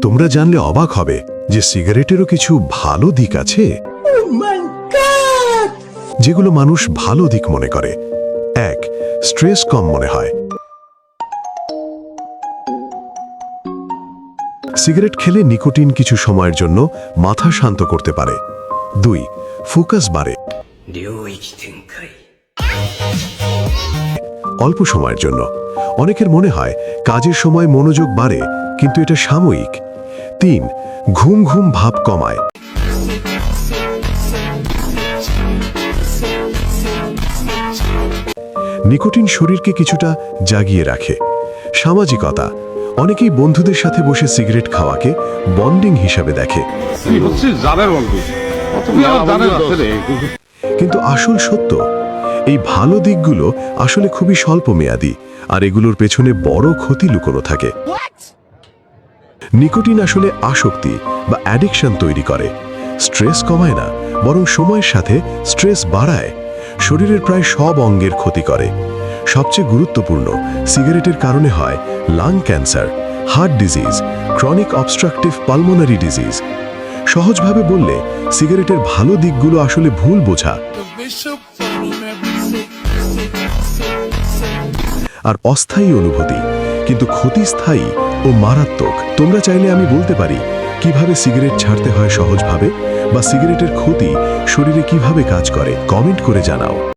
তোমরা জানলে অবাক হবে যে সিগারেটেরও কিছু ভালো দিক আছে, যেগুলো মানুষ ভালো দিক মনে করে। 1. স্ট্রেস কম মনে হয়। সিগারেট খেলে নিকোটিন কিছু সময়ের জন্য মাথা শান্ত করতে পারে। 2. ফোকাস বাড়ে। অল্প সময়ের জন্য। অনেকের মনে হয় কাজের সময় মনোযোগ বাড়ে, কিন্তু এটা সাময়িক। 3. ঘুম ঘুম ভাব কমায়। নিকোটিন শরীরকে কিছুটা জাগিয়ে রাখে। সামাজিকতা। অনেকেই বন্ধুদের সাথে বসে সিগারেট খাওয়াকে বন্ডিং হিসাবে দেখে, কিন্তু আসল সত্য এই ভালো দিকগুলো আসলে খুবই স্বল্প মেয়াদী, আর এগুলোর পেছনে বড় ক্ষতি লুকোনো থাকে। নিকোটিন আসলে আসক্তি বা অ্যাডিকশন তৈরি করে। স্ট্রেস কমায় না, বরং সময়ের সাথে স্ট্রেস বাড়ায়। শরীরের প্রায় সব অঙ্গের ক্ষতি করে। সবচেয়ে গুরুত্বপূর্ণ, সিগারেটের কারণে হয় lung cancer, heart disease, chronic obstructive pulmonary disease. সহজভাবে বললে সিগারেটের ভালো দিকগুলো আসলে ভুল বোঝা আর অস্থায়ী অনুভূতি, কিন্তু ক্ষতি স্থায়ী ও মারাত্মক। তোমরা চাইলে আমি বলতে পারি কিভাবে সিগারেট ছাড়তে হয় সহজভাবে, বা সিগারেটের ক্ষতি শরীরে কিভাবে কাজ করে। কমেন্ট করে জানাও।